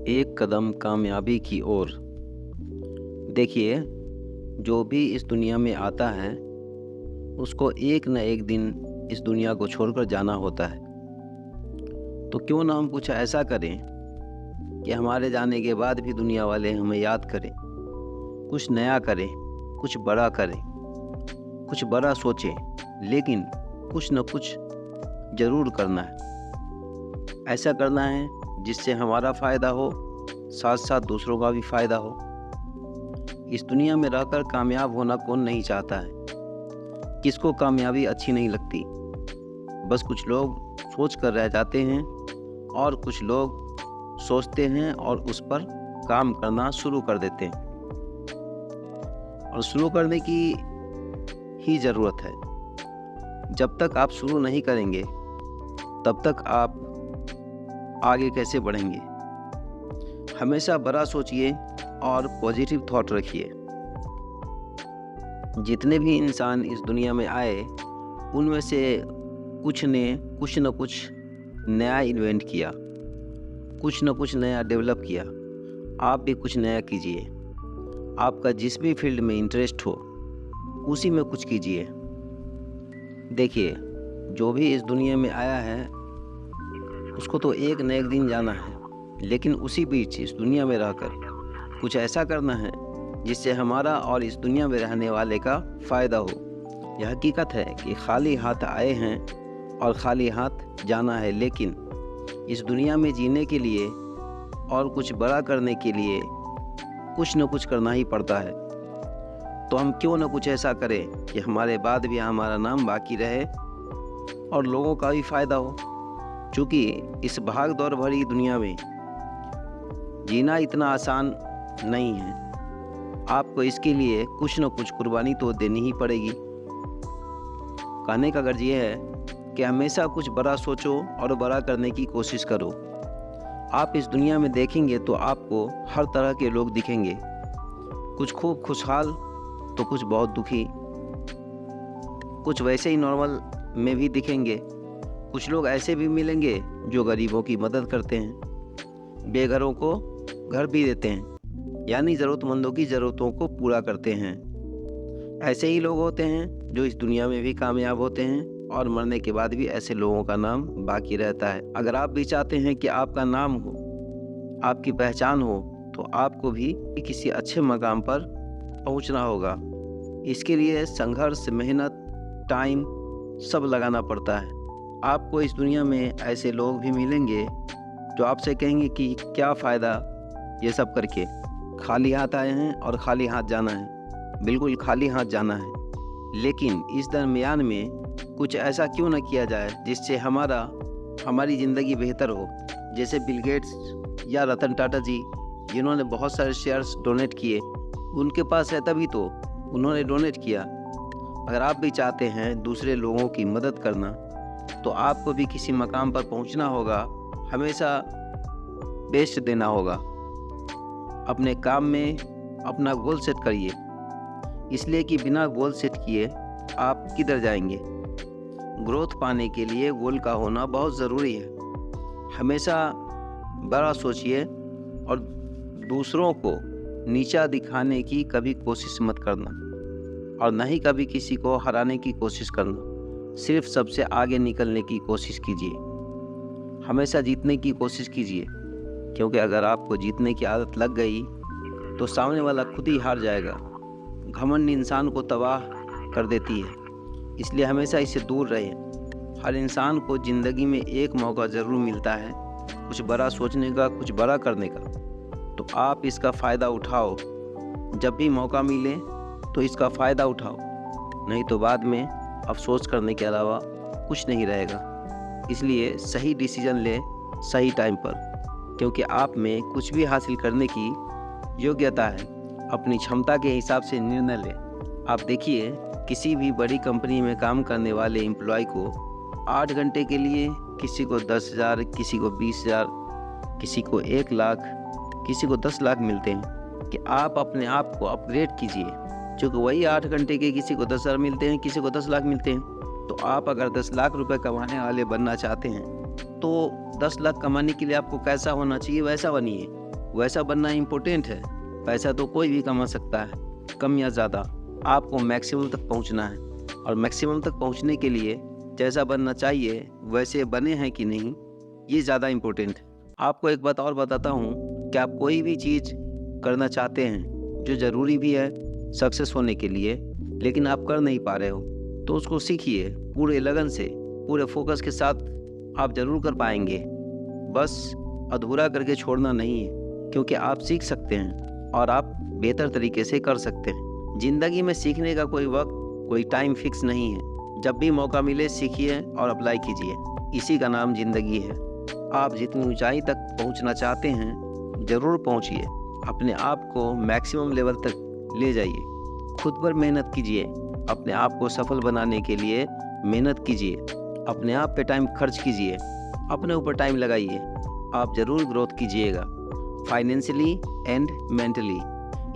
एक कदम कामयाबी की ओर। देखिए, जो भी इस दुनिया में आता है, उसको एक न एक दिन इस दुनिया को छोड़कर जाना होता है। तो क्यों ना हम कुछ ऐसा करें कि हमारे जाने के बाद भी दुनिया वाले हमें याद करें, कुछ नया करें, कुछ बड़ा करें, कुछ बड़ा सोचें, लेकिन कुछ न कुछ ज़रूर करना है। ऐसा करना है जिससे हमारा फ़ायदा हो, साथ साथ दूसरों का भी फ़ायदा हो। इस दुनिया में रहकर कामयाब होना कौन नहीं चाहता है। किसको कामयाबी अच्छी नहीं लगती। बस कुछ लोग सोच कर रह जाते हैं और कुछ लोग सोचते हैं और उस पर काम करना शुरू कर देते हैं। और शुरू करने की ही ज़रूरत है। जब तक आप शुरू नहीं करेंगे, तब तक आप आगे कैसे बढ़ेंगे। हमेशा बड़ा सोचिए और पॉजिटिव थॉट रखिए। जितने भी इंसान इस दुनिया में आए, उनमें से कुछ ने कुछ न कुछ नया इन्वेंट किया, कुछ न कुछ नया डेवलप किया। आप भी कुछ नया कीजिए। आपका जिस भी फील्ड में इंटरेस्ट हो, उसी में कुछ कीजिए। देखिए, जो भी इस दुनिया में आया है, उसको तो एक न एक दिन जाना है, लेकिन उसी बीच इस दुनिया में रहकर कुछ ऐसा करना है जिससे हमारा और इस दुनिया में रहने वाले का फ़ायदा हो। यह हकीकत है कि खाली हाथ आए हैं और खाली हाथ जाना है, लेकिन इस दुनिया में जीने के लिए और कुछ बड़ा करने के लिए कुछ न कुछ करना ही पड़ता है। तो हम क्यों न कुछ ऐसा करें कि हमारे बाद भी हमारा नाम बाकी रहे और लोगों का भी फ़ायदा हो। क्योंकि इस भाग दौड़ भरी दुनिया में जीना इतना आसान नहीं है। आपको इसके लिए कुछ न कुछ कुर्बानी तो देनी ही पड़ेगी। कहने का गर्ज ये है कि हमेशा कुछ बड़ा सोचो और बड़ा करने की कोशिश करो। आप इस दुनिया में देखेंगे तो आपको हर तरह के लोग दिखेंगे, कुछ खूब खुशहाल तो कुछ बहुत दुखी, कुछ वैसे ही नॉर्मल में भी दिखेंगे। कुछ लोग ऐसे भी मिलेंगे जो गरीबों की मदद करते हैं, बेघरों को घर भी देते हैं, यानी ज़रूरतमंदों की ज़रूरतों को पूरा करते हैं। ऐसे ही लोग होते हैं जो इस दुनिया में भी कामयाब होते हैं और मरने के बाद भी ऐसे लोगों का नाम बाकी रहता है। अगर आप भी चाहते हैं कि आपका नाम हो, आपकी पहचान हो, तो आपको भी किसी अच्छे मकाम पर पहुंचना होगा। इसके लिए संघर्ष, मेहनत, टाइम सब लगाना पड़ता है। आपको इस दुनिया में ऐसे लोग भी मिलेंगे जो आपसे कहेंगे कि क्या फ़ायदा ये सब करके, खाली हाथ आए हैं और खाली हाथ जाना है। बिल्कुल खाली हाथ जाना है, लेकिन इस दरमियान में कुछ ऐसा क्यों ना किया जाए जिससे हमारी ज़िंदगी बेहतर हो। जैसे बिल गेट्स या रतन टाटा जी, जिन्होंने बहुत सारे शेयर्स डोनेट किए, उनके पास है तभी तो उन्होंने डोनेट किया। अगर आप भी चाहते हैं दूसरे लोगों की मदद करना, तो आपको भी किसी मकाम पर पहुंचना होगा। हमेशा बेस्ट देना होगा। अपने काम में अपना गोल सेट करिए, इसलिए कि बिना गोल सेट किए आप किधर जाएंगे। ग्रोथ पाने के लिए गोल का होना बहुत ज़रूरी है। हमेशा बड़ा सोचिए और दूसरों को नीचा दिखाने की कभी कोशिश मत करना, और न ही कभी किसी को हराने की कोशिश करना। सिर्फ सबसे आगे निकलने की कोशिश कीजिए। हमेशा जीतने की कोशिश कीजिए, क्योंकि अगर आपको जीतने की आदत लग गई तो सामने वाला खुद ही हार जाएगा। घमंड इंसान को तबाह कर देती है, इसलिए हमेशा इससे दूर रहें। हर इंसान को ज़िंदगी में एक मौका ज़रूर मिलता है, कुछ बड़ा सोचने का, कुछ बड़ा करने का। तो आप इसका फ़ायदा उठाओ। जब भी मौका मिले तो इसका फ़ायदा उठाओ, नहीं तो बाद में अफसोस करने के अलावा कुछ नहीं रहेगा। इसलिए सही डिसीजन ले सही टाइम पर, क्योंकि आप में कुछ भी हासिल करने की योग्यता है। अपनी क्षमता के हिसाब से निर्णय लें। आप देखिए, किसी भी बड़ी कंपनी में काम करने वाले एम्प्लॉय को 8 घंटे के लिए किसी को 10,000, किसी को 20,000, किसी को 1 लाख, किसी को 10 लाख मिलते हैं। कि आप अपने आप को अपग्रेड कीजिए, क्योंकि वही 8 घंटे के किसी को 10,000 मिलते हैं, किसी को 10 लाख मिलते हैं। तो आप अगर 10 लाख रुपए कमाने वाले बनना चाहते हैं, तो 10 लाख कमाने के लिए आपको कैसा होना चाहिए वैसा बनिए। वैसा बनना इम्पोर्टेंट है। पैसा तो कोई भी कमा सकता है, कम या ज़्यादा। आपको मैक्सिमम तक पहुंचना है, और मैक्सिमम तक पहुंचने के लिए जैसा बनना चाहिए वैसे बने हैं कि नहीं, ये ज़्यादा इम्पोर्टेंट है। आपको एक बात और बताता हूँ कि आप कोई भी चीज़ करना चाहते हैं जो ज़रूरी भी है सक्सेस होने के लिए, लेकिन आप कर नहीं पा रहे हो, तो उसको सीखिए पूरे लगन से, पूरे फोकस के साथ। आप ज़रूर कर पाएंगे, बस अधूरा करके छोड़ना नहीं है, क्योंकि आप सीख सकते हैं और आप बेहतर तरीके से कर सकते हैं। ज़िंदगी में सीखने का कोई वक्त, कोई टाइम फिक्स नहीं है। जब भी मौका मिले सीखिए और अप्लाई कीजिए, इसी का नाम ज़िंदगी है। आप जितनी ऊंचाई तक पहुंचना चाहते हैं ज़रूर पहुंचिए, अपने आप को मैक्सिमम लेवल तक ले जाइए। खुद पर मेहनत कीजिए, अपने आप को सफल बनाने के लिए मेहनत कीजिए, अपने आप पे टाइम खर्च कीजिए, अपने ऊपर टाइम लगाइए। आप ज़रूर ग्रोथ कीजिएगा, फाइनेंशियली एंड मेंटली।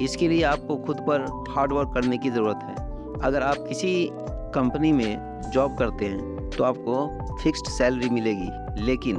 इसके लिए आपको खुद पर हार्ड वर्क करने की ज़रूरत है। अगर आप किसी कंपनी में जॉब करते हैं तो आपको फिक्स्ड सैलरी मिलेगी, लेकिन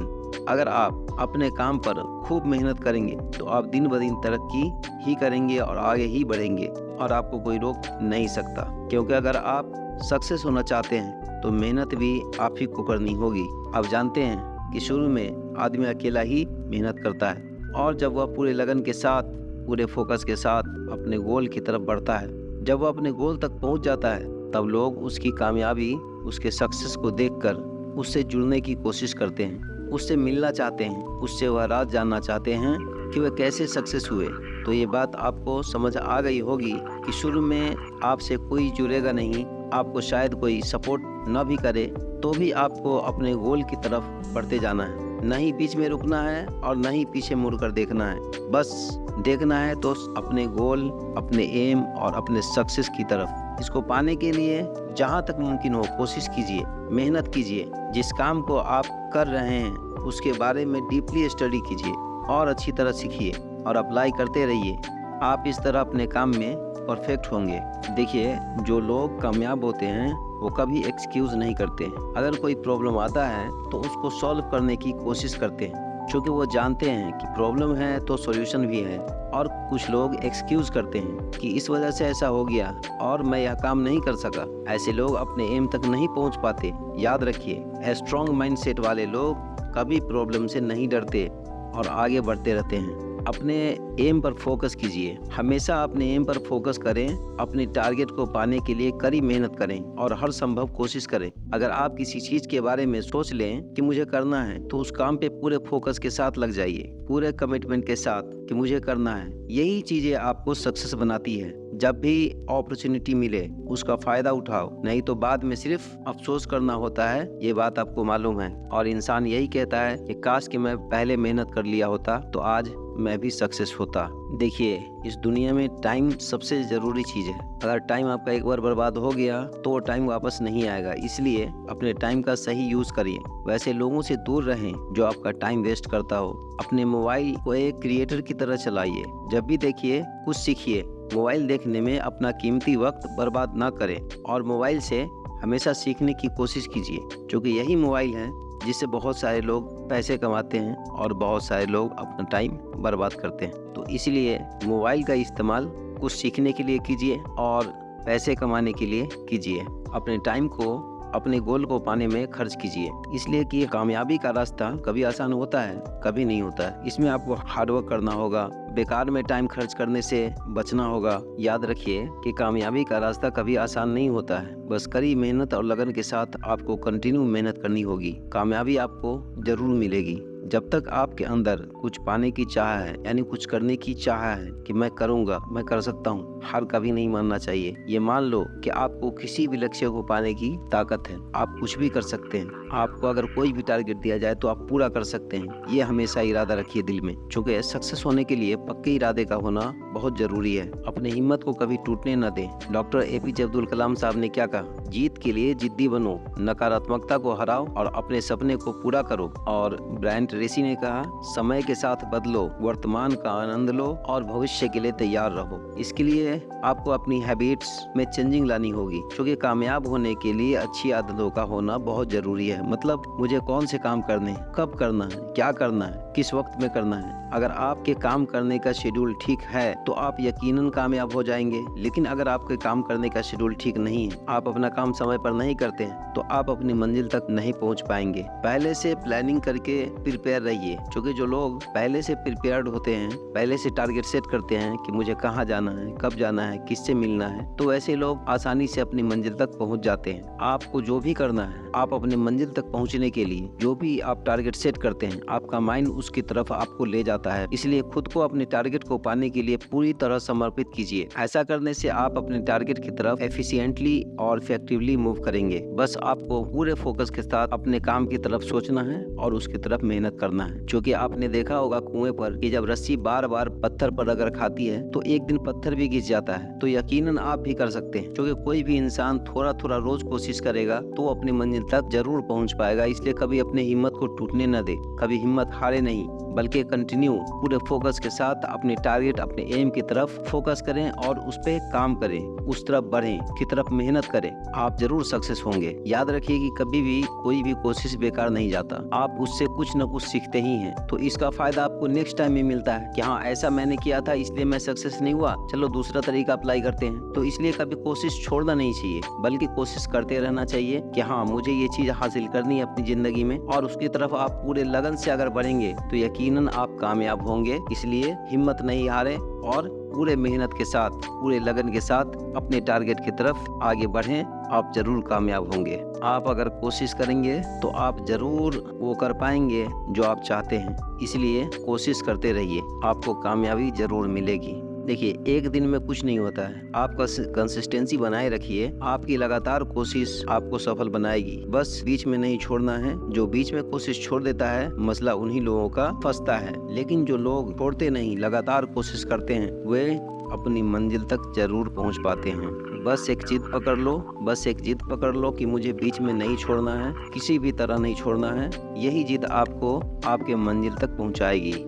अगर आप अपने काम पर खूब मेहनत करेंगे तो आप दिन ब दिन तरक्की ही करेंगे और आगे ही बढ़ेंगे, और आपको कोई रोक नहीं सकता। क्योंकि अगर आप सक्सेस होना चाहते हैं तो मेहनत भी आप ही को करनी होगी। आप जानते हैं कि शुरू में आदमी अकेला ही मेहनत करता है, और जब वह पूरे लगन के साथ, पूरे फोकस के साथ अपने गोल की तरफ बढ़ता है, जब वह अपने गोल तक पहुंच जाता है, तब लोग उसकी कामयाबी, उसके सक्सेस को देखकर उससे जुड़ने की कोशिश करते हैं, उससे मिलना चाहते हैं, उससे वह राज जानना चाहते हैं कि वह कैसे सक्सेस हुए। तो ये बात आपको समझ आ गई होगी कि शुरू में आपसे कोई जुड़ेगा नहीं, आपको शायद कोई सपोर्ट न भी करे, तो भी आपको अपने गोल की तरफ बढ़ते जाना है। न ही बीच में रुकना है और न ही पीछे मुड़कर देखना है। बस देखना है तो अपने गोल, अपने एम और अपने सक्सेस की तरफ। इसको पाने के लिए जहाँ तक मुमकिन हो कोशिश कीजिए, मेहनत कीजिए। जिस काम को आप कर रहे हैं उसके बारे में डीपली स्टडी कीजिए और अच्छी तरह सीखिए और अप्लाई करते रहिए। आप इस तरह अपने काम में परफेक्ट होंगे। देखिए, जो लोग कामयाब होते हैं वो कभी एक्सक्यूज़ नहीं करते हैं। अगर कोई प्रॉब्लम आता है तो उसको सॉल्व करने की कोशिश करते हैं, क्योंकि वो जानते हैं कि प्रॉब्लम है तो सॉल्यूशन भी है। और कुछ लोग एक्सक्यूज़ करते हैं कि इस वजह से ऐसा हो गया और मैं यह काम नहीं कर सका। ऐसे लोग अपने एम तक नहीं पहुंच पाते। याद रखिए, स्ट्रॉन्ग माइंडसेट वाले लोग कभी प्रॉब्लम से नहीं डरते और आगे बढ़ते रहते हैं। अपने एम पर फोकस कीजिए, हमेशा अपने एम पर फोकस करें, अपने टारगेट को पाने के लिए कड़ी मेहनत करें और हर संभव कोशिश करें। अगर आप किसी चीज़ के बारे में सोच लें कि मुझे करना है, तो उस काम पे पूरे फोकस के साथ लग जाइए, पूरे कमिटमेंट के साथ कि मुझे करना है। यही चीज़ें आपको सक्सेस बनाती है। जब भी अपॉर्चुनिटी मिले उसका फ़ायदा उठाओ, नहीं तो बाद में सिर्फ अफसोस करना होता है। ये बात आपको मालूम है, और इंसान यही कहता है कि काश कि मैं पहले मेहनत कर लिया होता तो आज मैं भी सक्सेस होता। देखिए, इस दुनिया में टाइम सबसे ज़रूरी चीज़ है। अगर टाइम आपका एक बार बर्बाद हो गया तो वो टाइम वापस नहीं आएगा। इसलिए अपने टाइम का सही यूज़ करिए। वैसे लोगों से दूर रहें जो आपका टाइम वेस्ट करता हो। अपने मोबाइल को एक क्रिएटर की तरह चलाइए। जब भी देखिए कुछ सीखिए। मोबाइल देखने में अपना कीमती वक्त बर्बाद ना करें और मोबाइल से हमेशा सीखने की कोशिश कीजिए, क्योंकि यही मोबाइल है जिससे बहुत सारे लोग पैसे कमाते हैं और बहुत सारे लोग अपना टाइम बर्बाद करते हैं। तो इसलिए मोबाइल का इस्तेमाल कुछ सीखने के लिए कीजिए और पैसे कमाने के लिए कीजिए। अपने टाइम को अपने गोल को पाने में खर्च कीजिए, इसलिए कि कामयाबी का रास्ता कभी आसान होता है, कभी नहीं होता है। इसमें आपको हार्डवर्क करना होगा, बेकार में टाइम खर्च करने से बचना होगा। याद रखिए कि कामयाबी का रास्ता कभी आसान नहीं होता है, बस कड़ी मेहनत और लगन के साथ आपको कंटिन्यू मेहनत करनी होगी। कामयाबी आपको जरूर मिलेगी। जब तक आपके अंदर कुछ पाने की चाह है, यानी कुछ करने की चाह है कि मैं करूँगा, मैं कर सकता हूँ, हार कभी नहीं मानना चाहिए। ये मान लो कि आपको किसी भी लक्ष्य को पाने की ताकत है, आप कुछ भी कर सकते हैं। आपको अगर कोई भी टारगेट दिया जाए तो आप पूरा कर सकते हैं। ये हमेशा इरादा रखिए दिल में, क्योंकि सक्सेस होने के लिए पक्के इरादे का होना बहुत जरूरी है। अपने हिम्मत को कभी टूटने न दें। डॉक्टर APJ अब्दुल कलाम साहब ने क्या कहा? जीत के लिए जिद्दी बनो, नकारात्मकता को हराओ और अपने सपने को पूरा करो। और ब्रायन ट्रेसी ने कहा, समय के साथ बदलो, वर्तमान का आनंद लो और भविष्य के लिए तैयार रहो। इसके लिए आपको अपनी हैबिट्स में चेंजिंग लानी होगी, क्योंकि कामयाब होने के लिए अच्छी आदतों का होना बहुत जरूरी है। मतलब मुझे कौन से काम करने हैं, कब करना है, क्या करना है, किस वक्त में करना है। अगर आपके काम करने का शेड्यूल ठीक है तो आप यकीनन कामयाब हो जाएंगे। लेकिन अगर आपके काम करने का शेड्यूल ठीक नहीं है, आप अपना काम समय पर नहीं करते हैं, तो आप अपनी मंजिल तक नहीं पहुंच पाएंगे। पहले से प्लानिंग करके प्रिपेयर रहिए, क्योंकि जो लोग पहले से प्रिपेयर्ड होते हैं, पहले से टारगेट सेट करते हैं कि मुझे कहाँ जाना है, कब जाना है, किससे मिलना है, तो ऐसे लोग आसानी से अपनी मंजिल तक पहुंच जाते हैं। आपको जो भी करना है, आप अपनी मंजिल तक पहुंचने के लिए जो भी आप टारगेट सेट करते हैं, आपका माइंड उसकी तरफ आपको ले जाता है। इसलिए खुद को अपने टारगेट को पाने के लिए पूरी तरह समर्पित कीजिए। ऐसा करने से आप अपने टारगेट की तरफ एफिशिएंटली और इफेक्टिवली मूव करेंगे। बस आपको पूरे फोकस के साथ अपने काम की तरफ सोचना है और उसकी तरफ मेहनत करना है। क्योंकि आपने देखा होगा कुएं पर कि जब रस्सी बार बार पत्थर पर अगर खाती है तो एक दिन पत्थर भी घिस जाता है। तो यकीनन आप भी कर सकते हैं, क्योंकि कोई भी इंसान थोड़ा थोड़ा रोज कोशिश करेगा तो अपनी मंजिल तक जरूर पहुंच पाएगा। इसलिए कभी अपने हिम्मत को टूटने न दे, कभी हिम्मत हारे नहीं, बल्कि कंटिन्यू पूरे फोकस के साथ अपने टारगेट, अपने एम की तरफ फोकस करें और उस पे काम करें, उस तरफ बढ़ें, की तरफ मेहनत करें। आप जरूर सक्सेस होंगे। याद रखिए कि कभी भी कोई भी कोशिश बेकार नहीं जाता, आप उससे कुछ न कुछ सीखते ही हैं। तो इसका फायदा आपको नेक्स्ट टाइम में मिलता है कि हाँ, ऐसा मैंने किया था इसलिए मैं सक्सेस नहीं हुआ, चलो दूसरा तरीका अप्लाई करते हैं। तो इसलिए कभी कोशिश छोड़ना नहीं चाहिए, बल्कि कोशिश करते रहना चाहिए कि हाँ, मुझे ये चीज हासिल करनी है अपनी जिंदगी में, और उसकी तरफ आप पूरे लगन से अगर बढ़ेंगे तो यकीनन आप कामयाब होंगे। इसलिए हिम्मत नहीं हारें और पूरे मेहनत के साथ, पूरे लगन के साथ अपने टारगेट की तरफ आगे बढ़ें। आप जरूर कामयाब होंगे। आप अगर कोशिश करेंगे तो आप जरूर वो कर पाएंगे जो आप चाहते हैं। इसलिए कोशिश करते रहिए, आपको कामयाबी जरूर मिलेगी। देखिए, एक दिन में कुछ नहीं होता है, आप कंसिस्टेंसी बनाए रखिए। आपकी लगातार कोशिश आपको सफल बनाएगी। बस बीच में नहीं छोड़ना है। जो बीच में कोशिश छोड़ देता है, मसला उन्हीं लोगों का फंसता है। लेकिन जो लोग छोड़ते नहीं, लगातार कोशिश करते हैं, वे अपनी मंजिल तक जरूर पहुंच पाते हैं। बस एक जिद पकड़ लो, बस एक जिद पकड़ लो कि मुझे बीच में नहीं छोड़ना है, किसी भी तरह नहीं छोड़ना है। यही जिद आपको आपके मंजिल तक पहुंचाएगी।